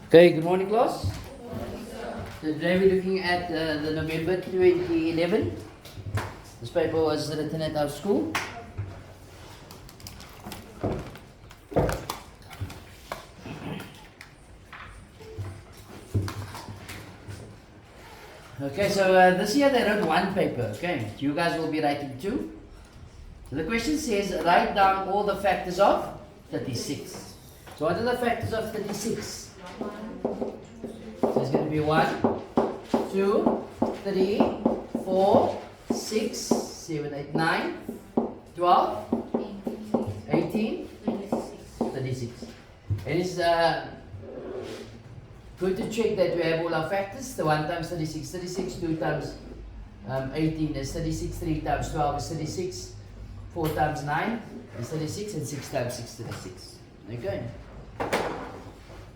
Okay, good morning, class. So today we're looking at the November 2011. This paper was written at our school. Okay, so this year they wrote one paper, okay? You guys will be writing two. So the question says, write down all the factors of 36. So what are the factors of 36? So it's going to be 1, 2, 3, 4, 6, 7, 8, 9, 12, 18, 36. And it's good to check that we have all our factors. The 1 times 36, 36, 2 times 18 is 36, 3 times 12 is 36, 4 times 9 is 36, and 6 times 6 is 36. Okay.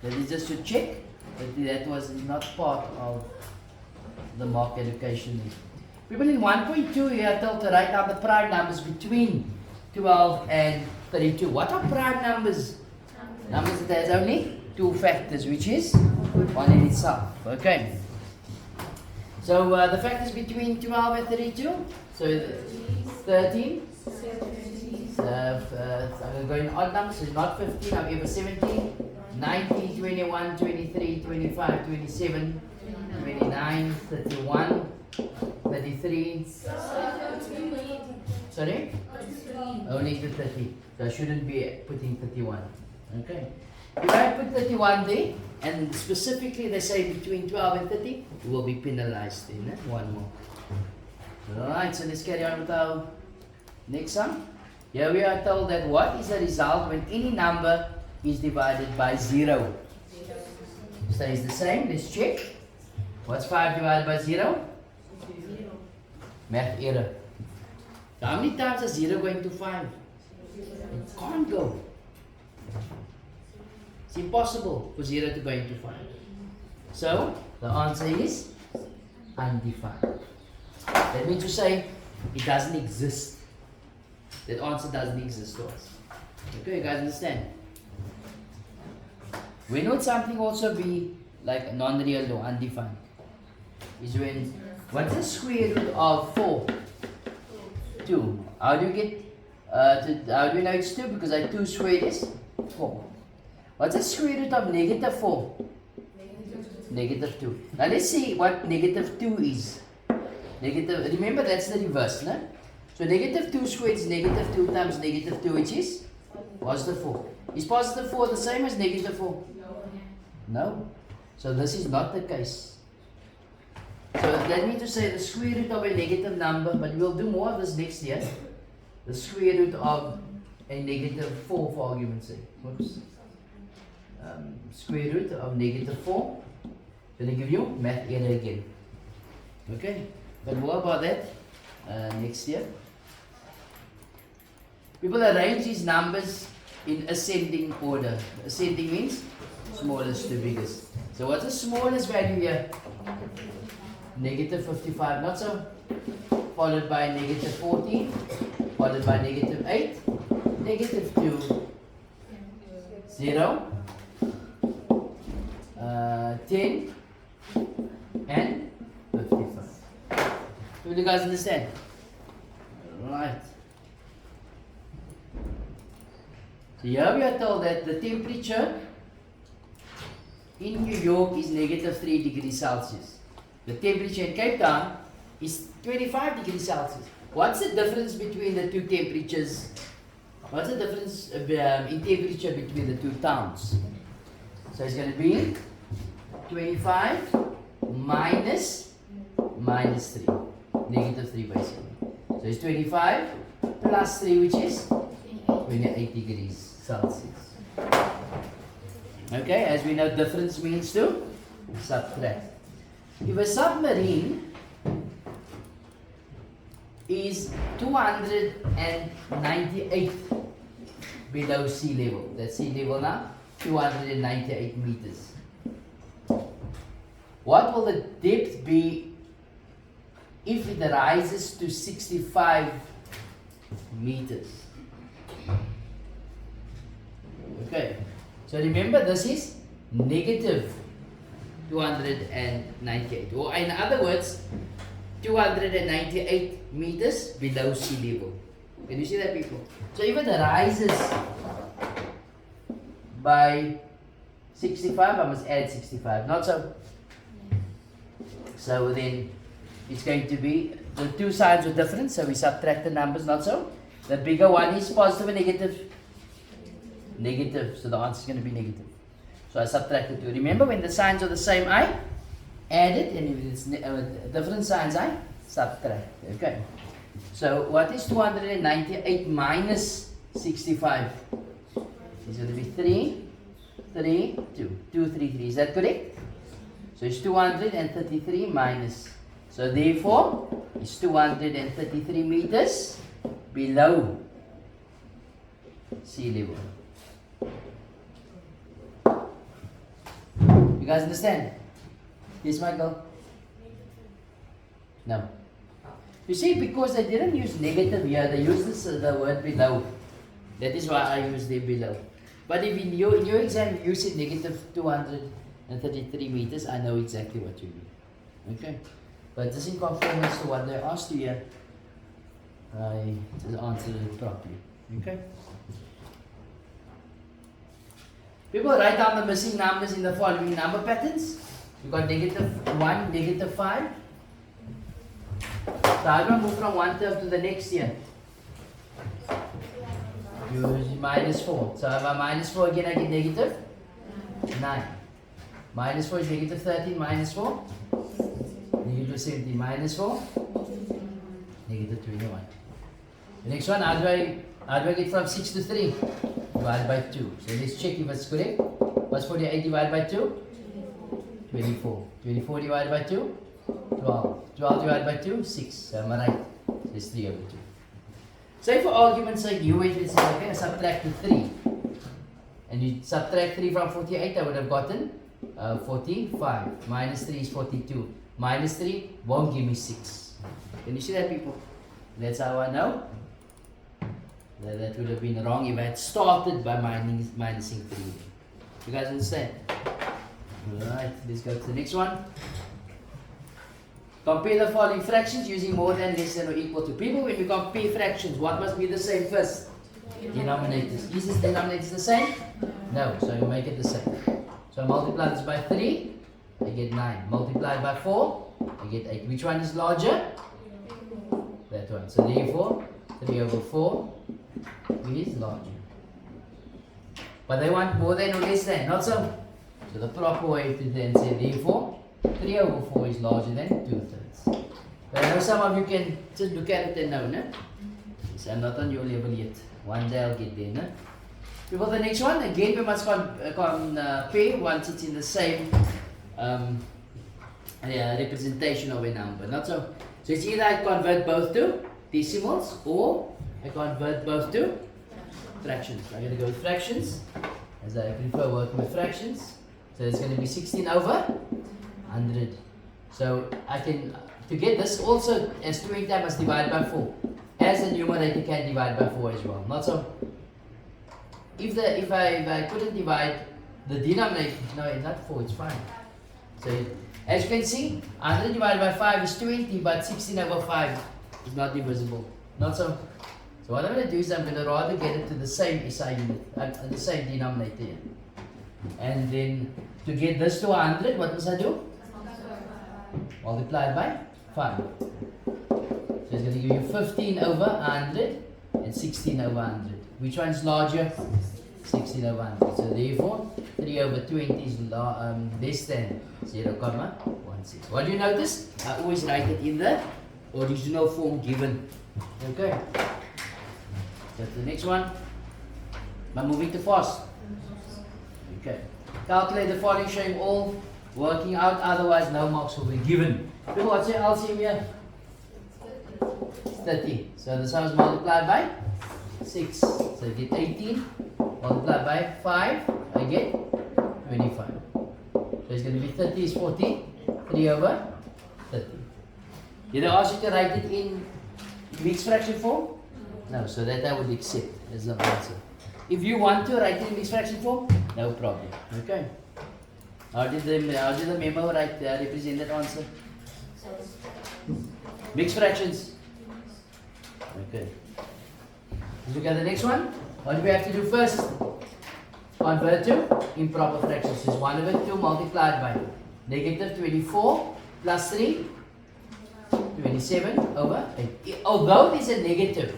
That is just to check that was not part of the mock education. People in 1.2 here are told to write down the prime numbers between 12 and 32. What are prime numbers? Numbers that has only two factors, which is one in itself. Okay. So the factors between 12 and 32. So 13. I'm going odd numbers, so not 15, however 17, 19, 21, 23, 25, 27, 29, 31, 33. Sorry? Only to 30. So I shouldn't be putting 31. Okay. If I put 31 there, and specifically they say between 12 and 30, you will be penalized in one more. Alright, so let's carry on with our next one. Here we are told that what is the result when any number is divided by 0? Stays the same. Let's check. What's 5 divided by 0? 0. Math error. So how many times is 0 going to 5? It can't go. It's impossible for 0 to go into 5. So the answer is undefined. That means to say it doesn't exist. That answer doesn't exist to us. Okay, you guys understand? When would something also be like non-real or undefined? Is when, what's the square root of 4? 2. How do you get, how do we know it's 2? Because 2 squared is 4. What's the square root of negative 4? Negative 2. Now let's see what negative 2 is. Negative, remember that's the reverse, no? So negative 2 squared is negative 2 times negative 2, which is positive 4. Is positive 4 the same as negative 4? No. So this is not the case. So that means to say the square root of a negative number, but we'll do more of this next year. The square root of a negative 4 for argument's sake. Whoops. Square root of negative 4. Going to give you math error again. Okay. But more about that next year. People arrange these numbers in ascending order. Ascending means smallest to biggest. So what's the smallest value here? Negative 55, not so. Followed by negative 14, followed by negative 8, negative 2, 0, 10, and 55. Do you guys understand? Right. So here we are told that the temperature in New York is negative 3 degrees Celsius. The temperature in Cape Town is 25 degrees Celsius. What's the difference between the two temperatures? What's the difference in temperature between the two towns? So it's going to be 25 minus 3. Negative 3 basically. So it's 25 plus 3, which is 28 degrees Celsius. Okay, as we know, difference means to subtract. If a submarine is 298 below sea level, that's sea level now, 298 meters. What will the depth be if it rises to 65 meters? Okay, so remember this is negative 298. Or in other words, 298 meters below sea level. Can you see that, people? So if it rises by 65, I must add 65. Not so. So then it's going to be, the two signs are different, so we subtract the numbers, not so. The bigger one is positive and negative. Negative, so the answer is going to be negative. So I subtracted 2. Remember, when the signs are the same, I add it, and if it's different signs, I subtract. Okay. So what is 298 minus 65? It's going to be 3, 3, 2. 2, 3, 3. Is that correct? So it's 233 minus. So therefore, it's 233 meters below sea level. You guys understand? Yes, Michael? No. You see, because they didn't use negative here, they used this, the word below. That is why I use the below. But if in your exam you said negative 233 meters, I know exactly what you mean. Okay? But just in conformance to what they asked you here, I just answered it properly. Okay? People write down the missing numbers in the following number patterns. You got negative 1, negative 5. So how do I move from one term to the next here? Use minus 4. So if I minus 4 again, I get negative 9. Minus 4 is negative 13, minus 4. Negative 17, minus 4. Negative 21. The next one, how do I get from 6 to 3? Divided by 2. So let's check if it's correct. What's 48 divided by 2? 24. 24 divided by 2? 12. 12 divided by 2? 6. So am I right? So it's 3 over 2. So if for argument's sake you went and said, okay, I subtracted 3. And you subtract 3 from 48, I would have gotten 45. Minus 3 is 42. Minus 3 won't give me 6. Can you see that, people? That's how I know that would have been wrong if I had started by minusing 3. You guys understand? Alright, let's go to the next one. Compare the following fractions using more than, less than, or equal to. People, when we compare fractions, what must be the same first? Denominators. Is this denominators the same? No, so you make it the same. So I multiply this by 3, I get 9. Multiply by 4, I get 8. Which one is larger? That one. So therefore, 3 over 4 is larger. But they want more than or less than, not so. So the proper way to then say, therefore, 3 over 4 is larger than 2/3. But I know some of you can just look at it and know, no? So I'm not on your level yet. One day I'll get there, no? Before the next one, again we must compare once it's in the same representation of a number, not so. So it's either I convert both to decimals or I convert both to fractions. I'm going to go with fractions, as I prefer working with fractions. So it's going to be 16 over 100. So I can, to get this also as 20, I must divide by 4. As the numerator can divide by 4 as well. Not so. If I couldn't divide the denominator, no, it's not 4, it's 5. So as you can see, 100 divided by 5 is 20, but 16 over 5 is not divisible. Not so. So what I'm going to do is I'm going to rather get it to the same SI unit, the same denominator here. And then to get this to 100, what must I do? Multiply by 5. So it's going to give you 15 over 100 and 16 over 100. Which one is larger? 16 over 100. So therefore, 3 over 20 is less than 0.16. What do you notice? I always write it in the original form given. Okay. So the next one. I'm moving to fast. Okay. Calculate the following showing all working out, otherwise no marks will be given. What's your LCM here? 30. So this one is multiplied by 6. So I get 18. Multiplied by 5, I get 25. So it's going to be 30 is 40. 3 over 30. Did I ask you to write it in mixed fraction form? No, so that I would accept as the answer. If you want to write it in mixed fraction form, no problem. Okay. How did the memo write represent that answer? Mixed fractions. Okay. Let's look at the next one. What do we have to do first? Convert to improper fractions. So it's 1 over 2 multiplied by negative 24 plus 3, 27 over 8. Although there's a negative,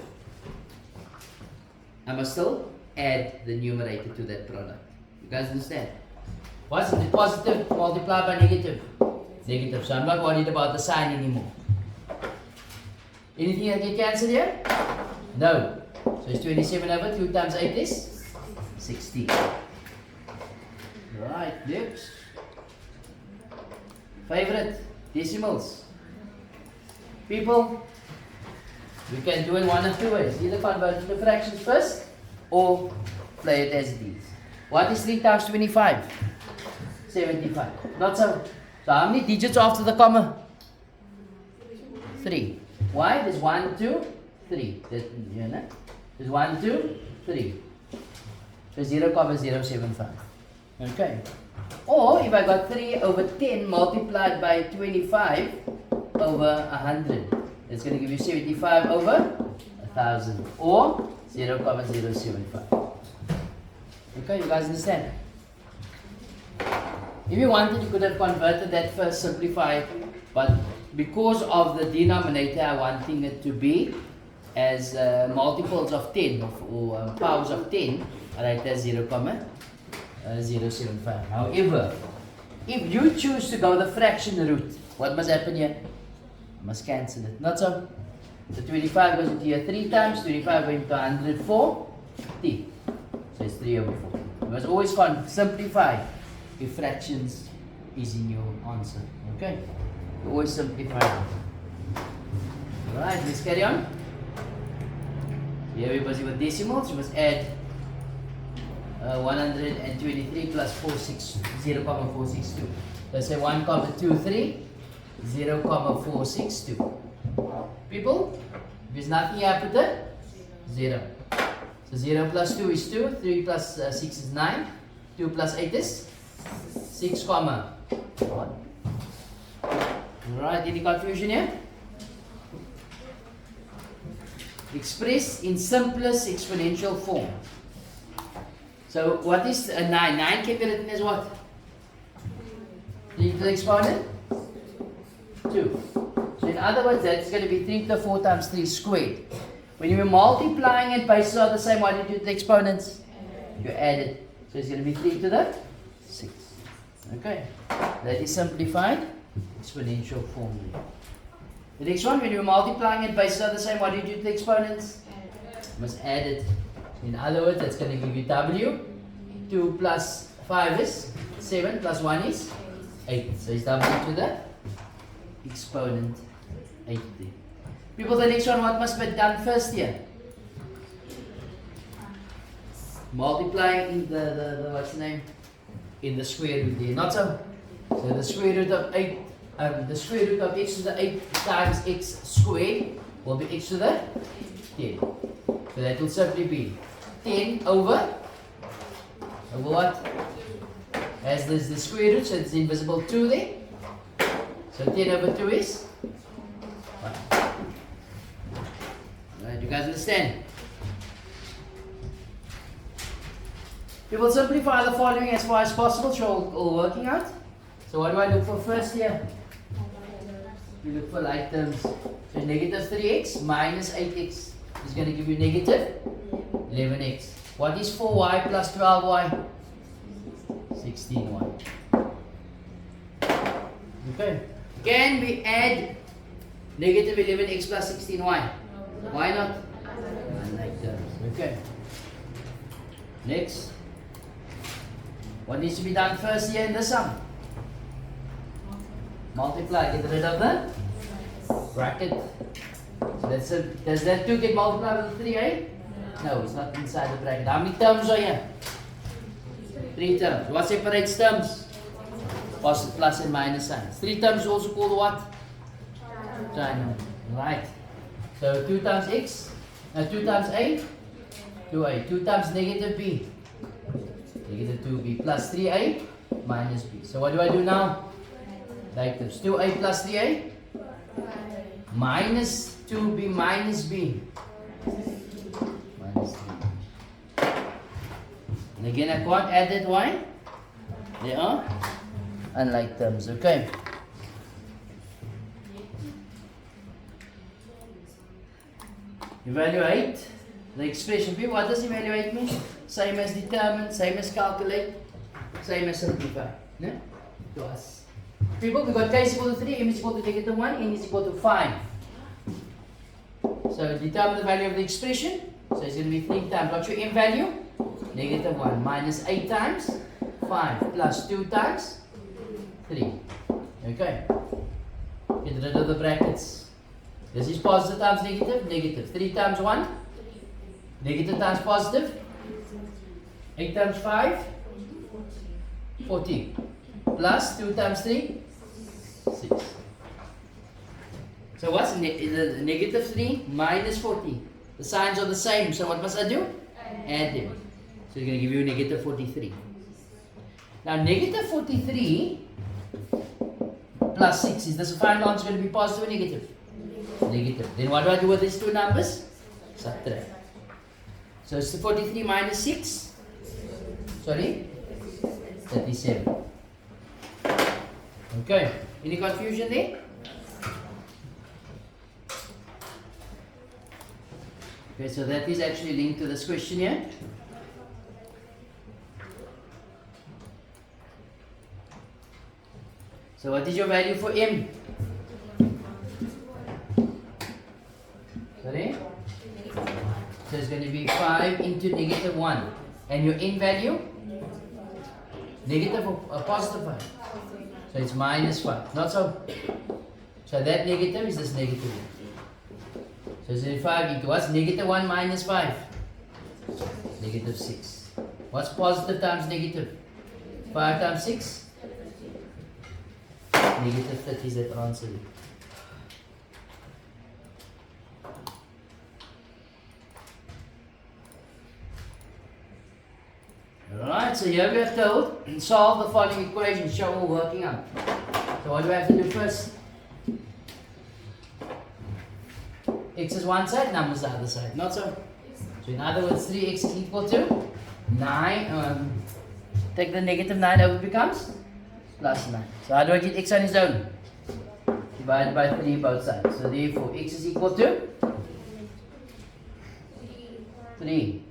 I must still add the numerator to that product. You guys understand? What's the positive multiplied by negative? Negative. So I'm not worried about the sign anymore. Anything that get cancelled here? No. So it's 27 over 2 times 8 is 16. Right, next. Favorite decimals. People, we can do it one of two ways. Either convert to fractions first or play it as it is. What is 3 times 25? 75. Not so. So how many digits after the comma? 3. Why? There's 1, 2, 3. There's 1, 2, 3. So 0,075. Okay. Or if I got 3 over 10 multiplied by 25 over 100, it's going to give you 75 over 1000 or 0,075. Okay, you guys understand? If you wanted, you could have converted that first, simplified, but because of the denominator, I wanting it to be as multiples of 10 or powers of 10, I write that 0,075. However, if you choose to go the fraction route, what must happen here? I must cancel it. Not so. The 25 goes into here 3 times, 25 goes into 104, t. So it's 3 over 4. You must always simplify if fractions is in your answer. Okay? You always simplify it. Alright, let's carry on. Here we're busy with decimals. You must add 123 plus 0,462. Let's say 1,23, 0,462. People, if there's nothing here, put a 0. So 0 plus 2 is 2, 3 plus 6 is 9, 2 plus 8 is 6, 1. Alright, any confusion here? Express in simplest exponential form. So what is 9? 9 can be written as what? 3 to the exponent? 2. So in other words, that's going to be 3 to the 4 times 3 squared. When you were multiplying it, bases are the same. What do you do to the exponents? You add it. So it's going to be 3 to the 6. Okay. That is simplified exponential form. The next one, when you were multiplying it, bases are the same. What do you do to the exponents? You must add it. In other words, that's going to give you W. 2 plus 5 is 7 plus 1 is 8. So it's W to the exponent 80. People, the next one, what must be done first here? Multiplying in the what's the name? In the square root there. Not so. So the square root of 8, the square root of x to the 8 times x squared will be x to the 10. So that will simply be 10 over what? As there's the square root, so it's invisible 2 there. So 10 over 2 is 1. Right, you guys understand? We will simplify the following as far as possible, so all working out. So what do I look for first here? We look for like terms. So negative 3x minus 8x is going to give you negative 11x. What is 4y plus 12y? 16y. Okay. Can we add negative 11x plus 16y? Why not? Unlike terms. Okay. Next. What needs to be done first here in the sum? Multiply. Get rid of the bracket. So that's does that 2 get multiplied with 3a? No, it's not inside the bracket. How many terms are here? 3 terms. What separates terms? Plus and minus signs. 3 terms is also called what? Trinomial. Right. So 2 times x, 2 times a, 2a. 2 times negative b, negative 2b, plus 3a, minus b. So what do I do now? Like this. 2a plus 3a minus 2b minus b. Minus 3. And again, I can't add that y. They are unlike terms. Okay. Evaluate the expression. People, what does evaluate mean? Same as determine, same as calculate, same as simplify. No? To us. People, we got k is equal to 3, m is equal to negative 1, n is equal to 5. So determine the value of the expression. So it's going to be 3 times. What's your m value? Negative 1 minus 8 times 5 plus 2 times 3. Okay. Get rid of the brackets. This is positive times negative, negative. 3 times 1, negative times positive. 8 times 5, 14. Plus 2 times 3, 6. So what's the negative 3 minus 14? The signs are the same, so what must I do? Add them. So it's going to give you negative 43. Now negative 43 plus 6, is this final answer going to be positive or negative? Negative. Then what do I do with these two numbers? Subtract. So it's 43 minus 6. Sorry? 37. Okay. Any confusion there? Okay, so that is actually linked to this question here. So what is your value for m? Sorry? So it's going to be 5 into negative 1. And your n value? Negative or positive 5? So it's minus 5. Not so. So that negative is this negative. So it's 5 into what's negative 1 minus 5? Negative 6. What's positive times negative? 5 times 6? Negative 30 is that answer. Alright, so here we are told, solve the following equation, show all working out. So what do we have to do first? X is one side, numbers the other side, not so. So in other words, 3x is equal to 9, take the negative 9 over, becomes plus 9. So how do I get x on its own? Divided by 3 both sides. So therefore x is equal to 3.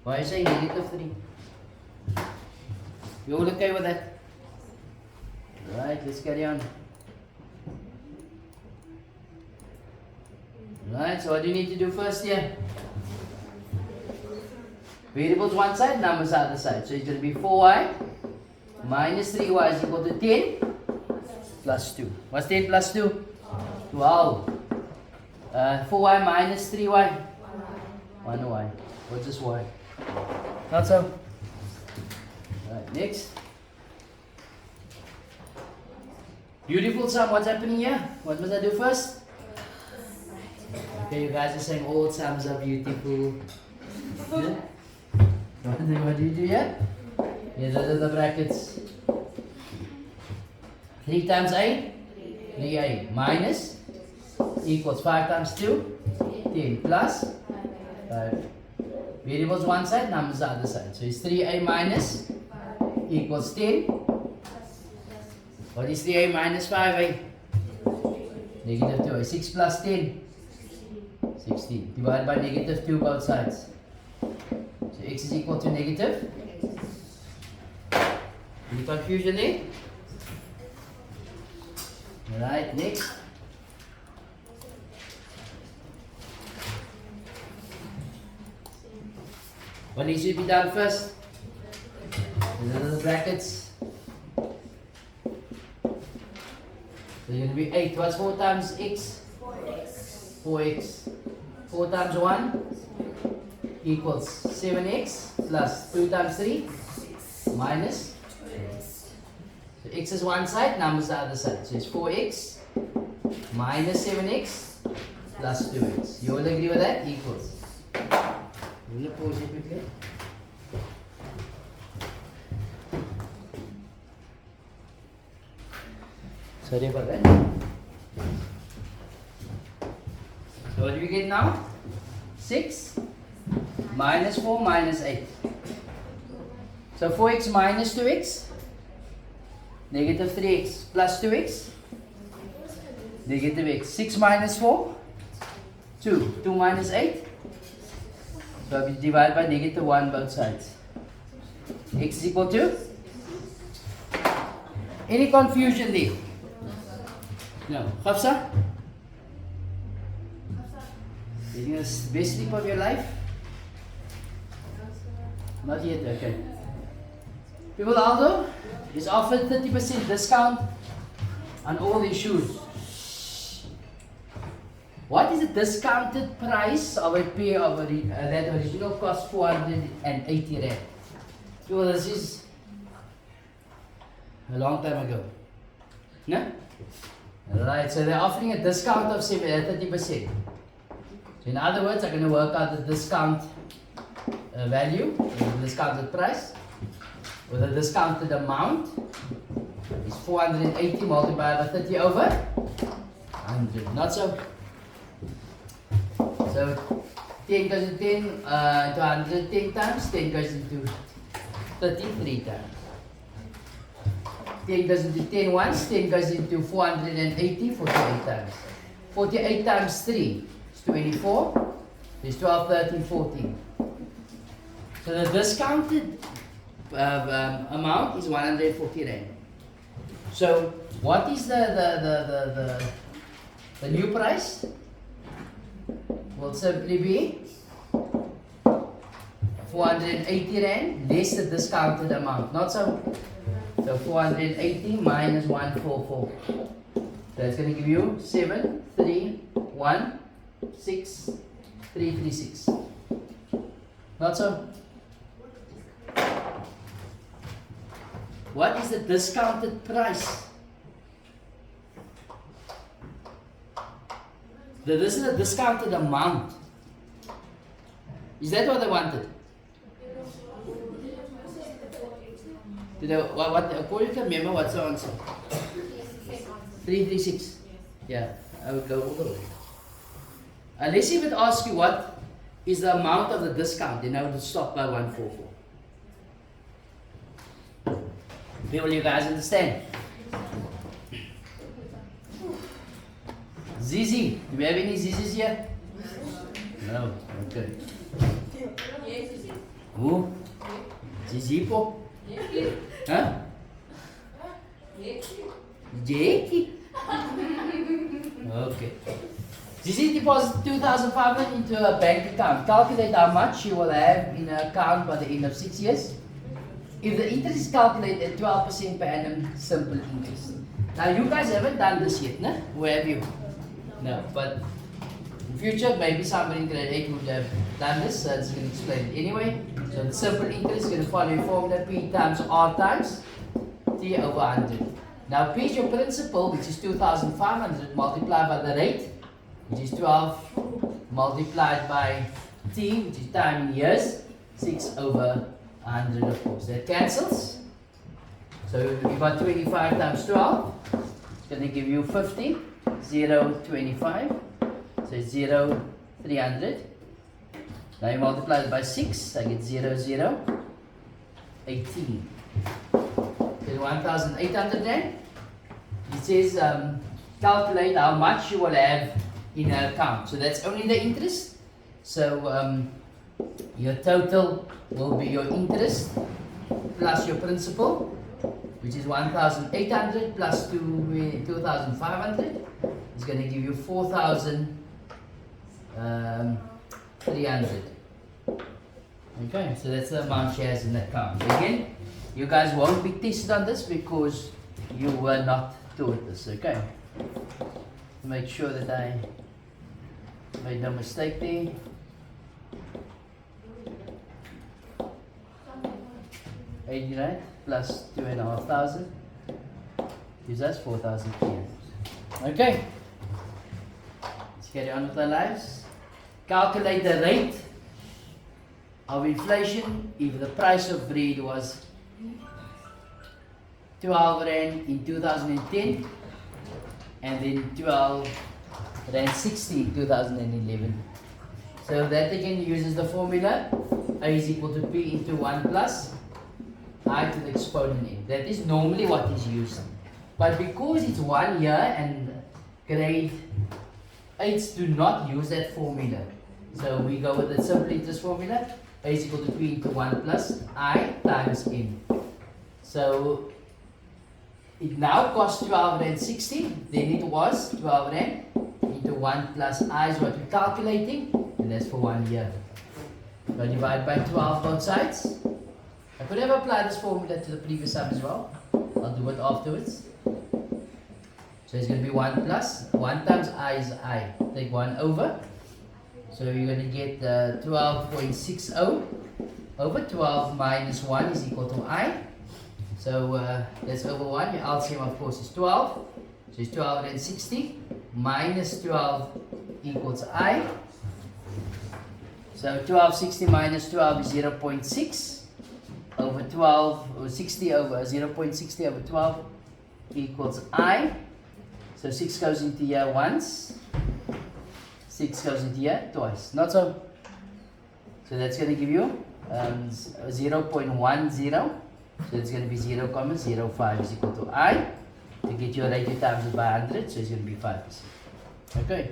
Why are you saying negative 3? You all okay with that? Right, let's carry on. Right, so what do you need to do first here? Variables one side, numbers the other side. So it's going to be 4y minus 3y is equal to 10 plus 2. What's 10 plus 2? 12. 4y minus 3y? 1y. What's this y? Not so. Right, next. Beautiful sum, what's happening here? What must I do first? Okay, you guys are saying all sums are beautiful. Yeah? What do you do here? Get rid of the brackets. 3 times a? 3a minus equals 5 times 2? 10 plus 5. Variables one side, numbers the other side. So it's 3a minus equals 10. What is 3a minus 5a? Negative 2a. 6 plus 10? 16. Divided by negative 2 both sides. So x is equal to negative. Any confusion there? Alright, next. What needs to be done first? The brackets. So you're going to be 8. What's 4 times x? 4x. 4x. 4 times 1 equals 7x plus 2 times 3 minus. So x is one side, numbers the other side. So it's 4x minus 7x plus 2x. You all agree with that? Equals. I'm going to pause it quickly. Sorry about that. So what do we get now? 6 minus 4 minus 8. So 4x minus 2x, negative 3x plus 2x, negative x. 6 minus 4, 2. 2 minus 8. So we divide by negative 1 both sides. X is equal to? Any confusion there? No. Hafsa? Getting the best sleep of your life? Not yet, okay. People, Aldo is offered 30% discount on all these shoes. What is the discounted price of a pair of that original cost 480 rand? Well, this is a long time ago. No? Right, so they're offering a discount of 30%. So in other words, I'm going to work out the discount value, the discounted price, or the discounted amount is 480 multiplied by 30 over 100. Not so. So 10 goes into 10 to 100 10 times, 10 goes into 33 times. 10 goes into 10 once, 10 goes into 480, 48 times. 48 times 3 is 24, is 12, 13, 14. So the discounted amount is 140 rand. So what is the new price? Will simply be 480 rand less the discounted amount. Not so. So 480 minus 144. That's going to give you 7316336. Not so. What is the discounted price? This is the discounted amount. Is that what they wanted? What according to the memo, what's the answer? 336. Yeah, I would go all the way. Let's see if it asks you what is the amount of the discount, then I would stop by 144. Will you guys understand? Zizi, do we have any Zizis here? No, okay. Who? Zizipo? Huh? Jackie? Okay. Zizi deposit 2,500 into a bank account. Calculate how much you will have in an account by the end of 6 years. If the interest is calculated at 12% per annum, simple interest. Now you guys haven't done this yet, no? Where have you? No, but in future maybe somebody in grade 8 would have done this, so it's going to explain it anyway. So the simple interest is going to follow your formula P times R times T over 100. Now P is your principal, which is 2,500 multiplied by the rate, which is 12 multiplied by T, which is time in years, 6 over 100 of course. That cancels. So you've got 25 times 12. It's going to give you 50. 0, 25. So it's 0, 300. Now you multiply it by 6. I get 0, 0, 18. So 1,800 then. It says calculate how much you will have in an account. So that's only the interest. So your total will be your interest plus your principal, which is 1,800 plus 2,500 is going to give you 4,300. Okay, so that's the amount she has in the account. Again, you guys won't be tested on this because you were not taught this. Okay, make sure that I made no mistake there. $89 plus 2,500 gives us 4,300. Okay, let's carry on with our lives. Calculate the rate of inflation if the price of bread was 12 Rand in 2010 and then 12 Rand 60 in 2011. So that again uses the formula A is equal to P into 1 plus I to the exponent n. That is normally what is used. But because it's 1 year and grade 8s do not use that formula, so we go with the simple interest formula. A is equal to P into 1 plus I times n. So it now costs 12 Rand 60, then it was 12 Rand into 1 plus I is what we're calculating, and that's for 1 year. So I divide by 12 both sides. I could have applied this formula to the previous sum as well. I'll do it afterwards. So it's going to be 1 plus 1 times I is I. Take 1 over. So you're going to get 12.60 over 12 minus 1 is equal to I. So that's over 1. Your LCM of course is 12. So it's 12 and 60 minus 12 equals I. So 1260 minus 12 is 0.6 over 12, or 60 over 0.60 over 12 equals I. So 6 goes into here once, 6 goes into here twice. Not so. So that's going to give you 0.10. So it's going to be 0.05 is equal to I. To get your rate, you times it by 100, so it's going to be 5%. Okay.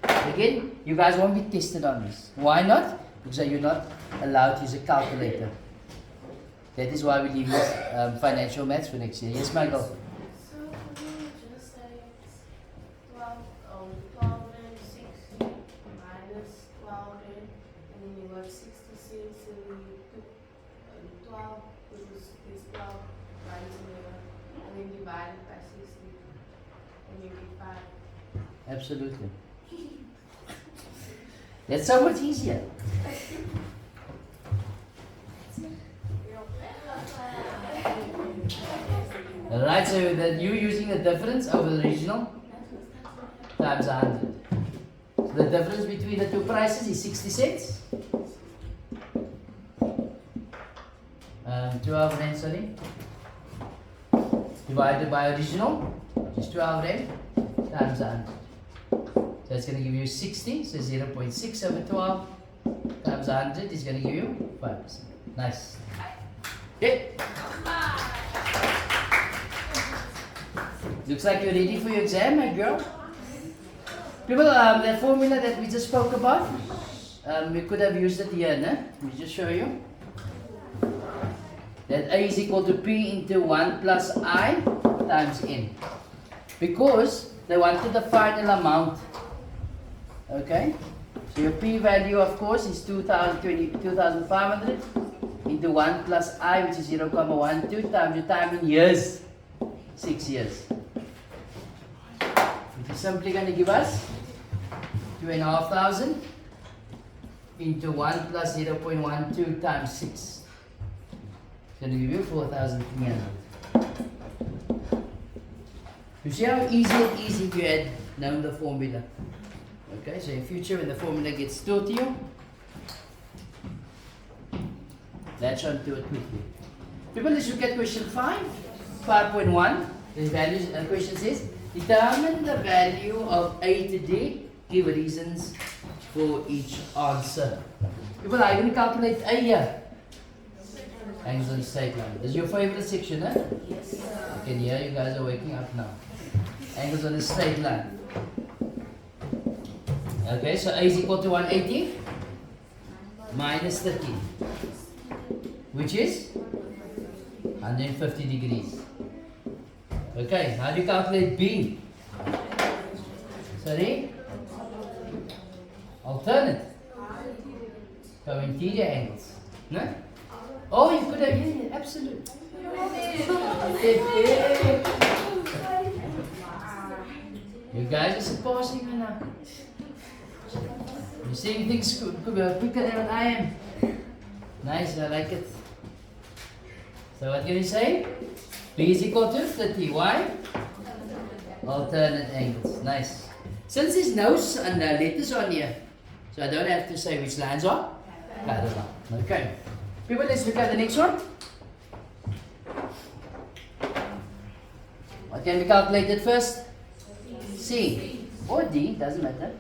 Again, you guys won't be tested on this. Why not? Because you're not allowed to use a calculator. That is why we leave this financial maths for next year. Yes, Michael? So can you just say 12 and 60 minus 12 and then you got 66 and then you took 12, which was this 12 right here, and then divide it by 60 and you get 5. Absolutely. That's so much easier. Alright, so that you using the difference over the original times 100. So the difference between the two prices is 60 cents. 12 Rand, sorry. Divided by original, which is 12 Rand times 100. So it's going to give you 60, so 0.6 over 12 times 100 is going to give you 5%. Nice. Okay. Looks like you're ready for your exam, my girl. People, that formula that we just spoke about, we could have used it here, no? Let me just show you. That A is equal to P into 1 plus I times N. Because they wanted the final amount. Okay? So your P value, of course, is 2,500 into 1 plus I, which is 0.12 times your time in years. 6 years. Which is simply going to give us 2,500 into 1 plus 0.12 times 6. It's going to give you 4,300. You see how easy it is if you had known the formula. Okay, so in future when the formula gets taught to you, latch on to it quickly. People, let's look at question 5.1. The values, question says, determine the value of A to D, give reasons for each answer. People, are you going to calculate A here? Angles on the straight line. This is your favorite section, huh? Yes, sir. I can hear you guys are waking up now. Angles on the straight line. Okay, so A is equal to 180 minus 30, which is 150 degrees. Okay, how do you calculate B? Sorry? Alternate. So interior angles. No? Oh, you could have, yeah, absolutely. You guys are surpassing me now. You're seeing things quicker than I am. Nice, I like it. So what can you say? B is equal to 30. Why? Alternate angles. Nice. Since there's no letters on here, so I don't have to say which lines are parallel. Okay. People, let's look at the next one. What can we calculate it first? C. Or D, doesn't matter.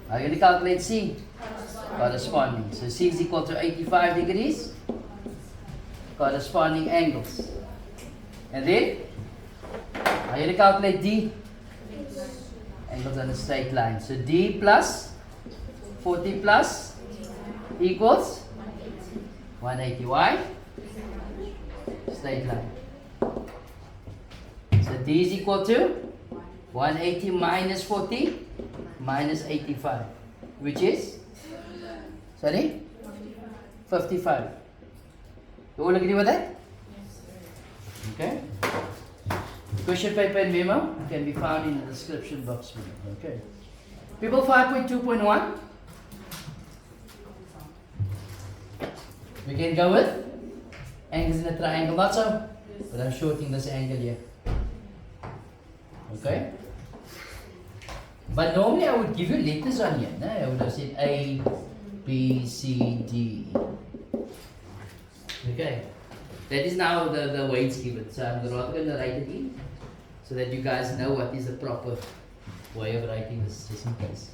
Are you going to calculate C? Corresponding. So C is equal to 85 degrees. Corresponding angles. And then, are you going to calculate D? Angles on a straight line. So D plus 40 plus equals 180. Why? Straight line. So D is equal to 180 minus 40 minus 85, which is, sorry, 55. You all agree with that? Okay. Question paper and memo can be found in the description box below. Okay. People 5.2.1. We can go with angles in a triangle, not so, but I'm shorting this angle here. Okay. But normally I would give you letters on here. No? I would have said A, B, C, D. Okay. That is now the weights given. So I'm rather going to write it in so that you guys know what is the proper way of writing this just in case.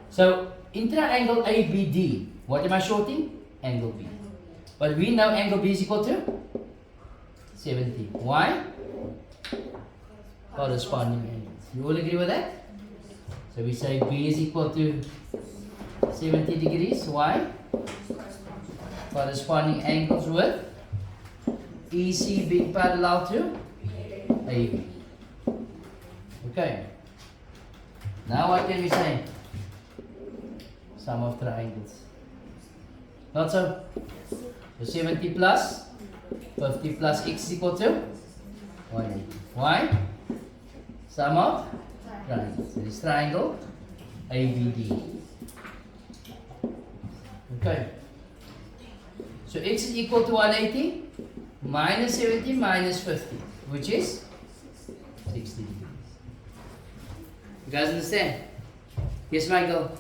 So in triangle ABD, what am I shorting? Angle B. But we know angle B is equal to 70. Why? Corresponding angles. You all agree with that? So we say B is equal to 70 degrees. Why? Corresponding angles with EC being parallel to AB. Okay. Now what can we say? Sum of triangles. Not so? So 70 plus 50 plus x is equal to 180. Why? Sum of triangles. This triangle ABD. Okay. So x is equal to 180 minus 70 minus 50, which is 60 degrees. You guys understand? Yes, Michael?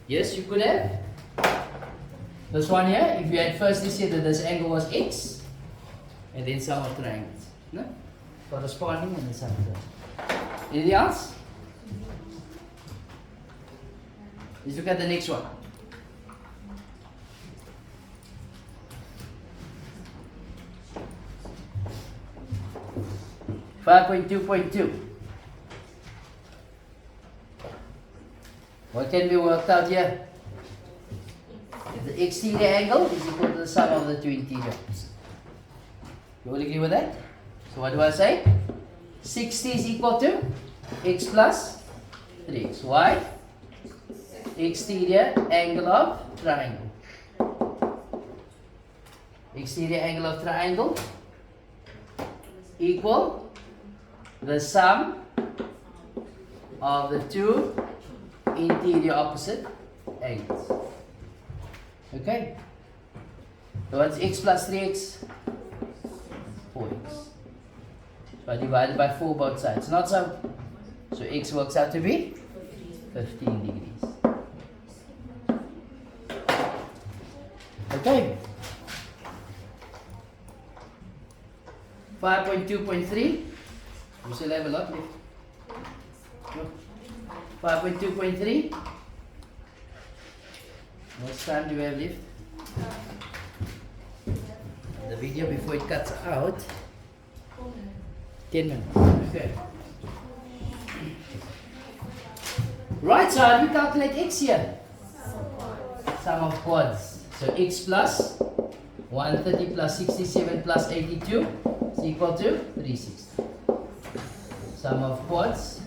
Yes, you could have. This one here, if you had firstly said that this angle was x, and then sum of triangles. No? Corresponding and the sum of triangles. Anything else? Let's look at the next one. $5.2.2. What can be worked out here? The exterior angle is equal to the sum of the two interiors. You all agree with that? So what do I say? 60 is equal to x plus 3x. Why? Exterior angle of triangle. Exterior angle of triangle equal the sum of the two interior opposite angles. Okay? So what's x plus 3x? 4x. So I divided by 4 both sides. Not so. So x works out to be 15 degrees. Okay? 5.2.3. We still have a lot left. 5.2.3. How much time do we have left? The video before it cuts out. 10 minutes. Okay. Right, so how do we calculate x here? Sum of quads. So x plus 130 plus 67 plus 82 is equal to 360. Sum of quads.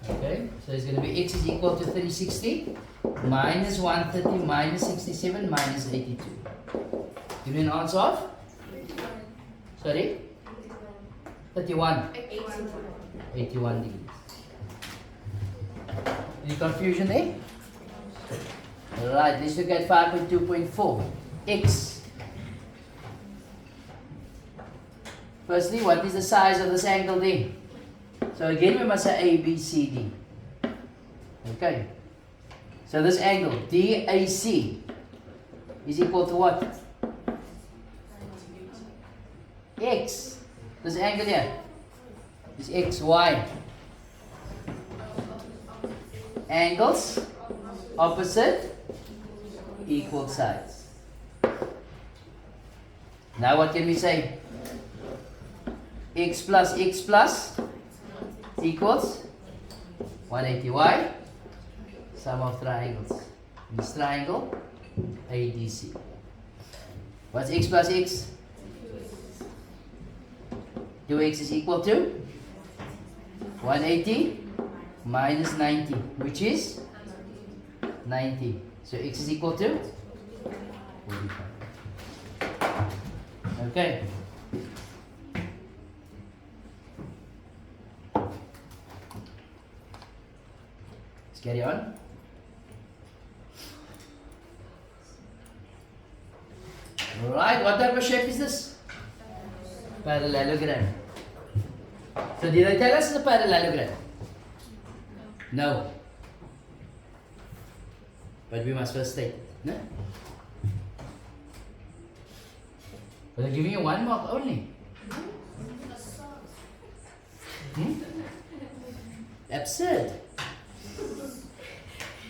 Okay, so it's going to be x is equal to 360 minus 130 minus 67 minus 82. Give me an answer of? Sorry? 31. 81 degrees. Any confusion there? Alright, let's look at 5.2.4. X. Firstly, what is the size of this angle there? So again, we must say A, B, C, D. Okay. So this angle, DAC, is equal to what? X. This angle here is x, y. Angles opposite equal sides. Now what can we say? X plus equals 180. Y, sum of triangles. This triangle ADC. What's x plus x? 2x is equal to 180 minus 90, which is 90. So x is equal to 45. Okay. Let's carry on. Right, what type of shape is this? Parallelogram. So did I tell us it's a parallelogram? No. But we must first state it. No? But I'm giving you one mark only. Absurd.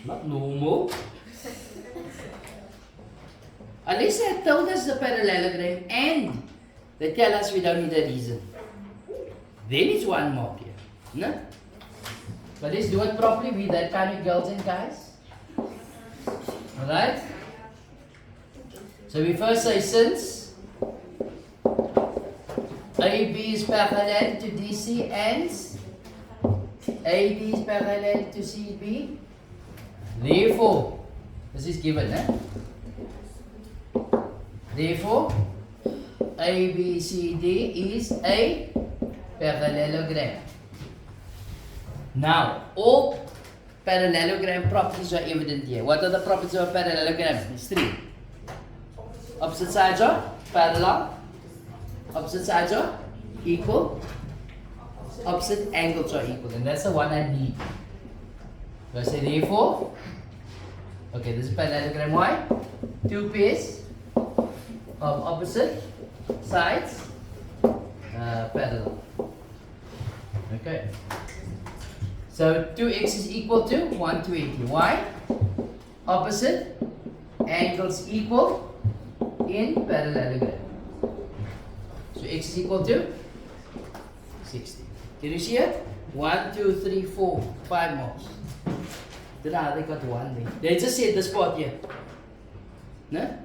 Not normal. At least they told us the parallelogram and they tell us we don't need a reason. Then it's one mark here. No? But let's do it properly. We that kind of girls and guys. Alright? So we first say since AB is parallel to DC and AD is parallel to CB. Therefore, this is given, eh? Therefore, ABCD is a parallelogram. Now, all parallelogram properties are evident here. What are the properties of a parallelogram? There's three. Opposite sides are parallel. Opposite sides are equal. Opposite angles are equal. And that's the one I need. So I say therefore, okay, this is parallelogram Y. Two pairs of opposite sides parallel. Okay. So 2x is equal to 120. Why? Opposite angles equal in parallelogram. So x is equal to 60. Can you see it? 1, 2, 3, 4, 5 more. Then they got one there. They just said this part here. No?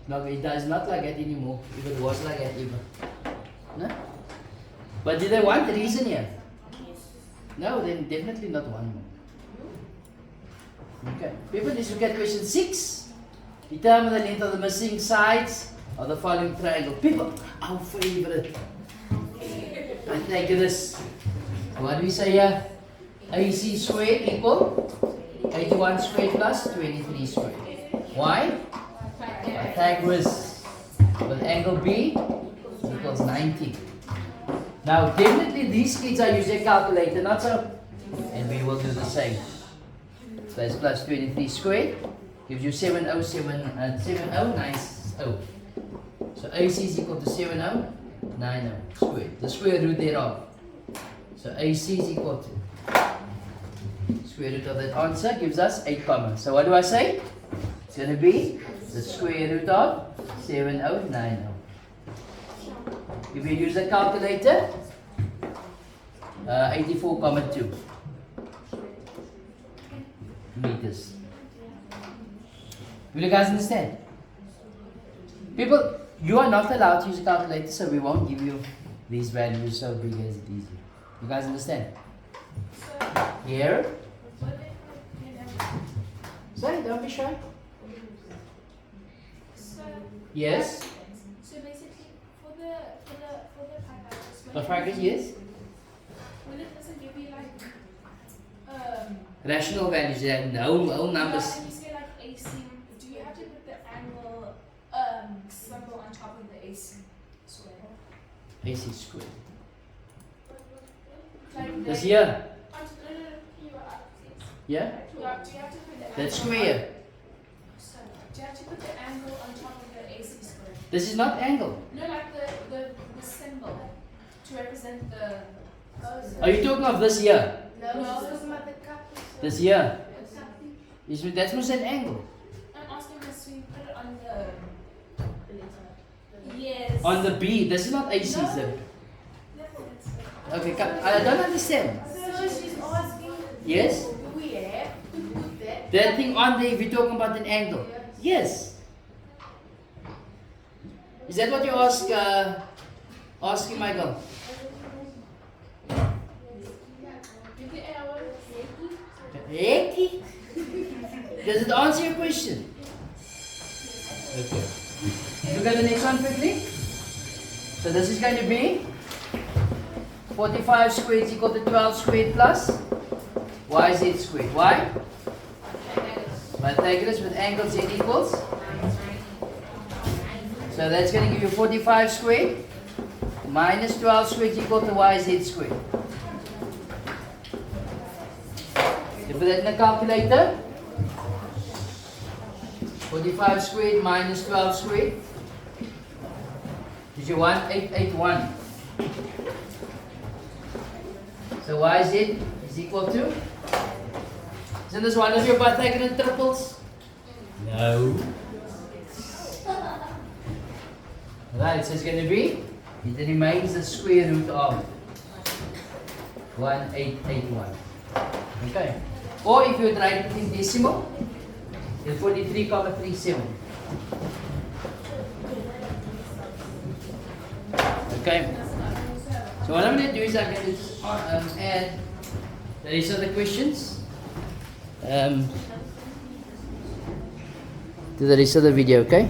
No, it does not like that anymore. If it was like that even. No? But did they want the reason here? No, then definitely not one more. Okay. People, let's look at question 6. Determine the length of the missing sides of the following triangle. People, our favorite. I think this. What do we say here? AC squared equal 81 squared plus 23 squared. Why? Pythagoras with angle B equals 90. Now definitely these kids are using a calculator, not so? And we will do the same. So that's plus 23 squared gives you 7090. So AC is equal to 7090 squared. The square root thereof. So AC is equal to square root of that answer gives us 8 comma. So what do I say? It's going to be the square root of 7090. If you use a calculator, 84,2 meters. Will you guys understand? People, you are not allowed to use a calculator, so we won't give you these values so big as it is. You guys understand? Here. Sorry, don't be shy. Yes. So basically, for the Pythagoras, yes. when it doesn't give you like Rational values, yeah, no numbers. and you say like AC, do you have to put the angle symbol on top of the AC square? AC squared. Like This the- here. Yeah? Do you have to put the That's angle square. So, do you have to put the angle on top of the AC square? This is not angle. No, like the symbol. to represent the. Are you talking of this here? No, she's talking about the cup. This here? Yes. That's must an angle. I'm asking us to put it on the. Yes. On the B. This is not AC, sir. Okay, I don't understand. So she's asking, Yes? do we have to put that? That thing on there, if you're talking about an angle. Yes. Is that what you asking, Michael? Hekkie? Does it answer your question? Okay. Look at the next one quickly. So this is going to be 45 squared is equal to 12 squared plus yz squared. Why? Pythagoras with angle z equals. So that's going to give you 45 squared minus 12 squared is equal to yz squared. You put that in the calculator. 45 squared minus 12 squared is your 1881. So yz is equal to. Isn't this one of your Pythagorean triples? No. Right, so it's going to be, it remains the square root of 1881. Okay. Or if you write it in decimal, it's 43,37. Okay. So what I'm going to do is I'm going to add the rest of the questions to the rest of the video, okay?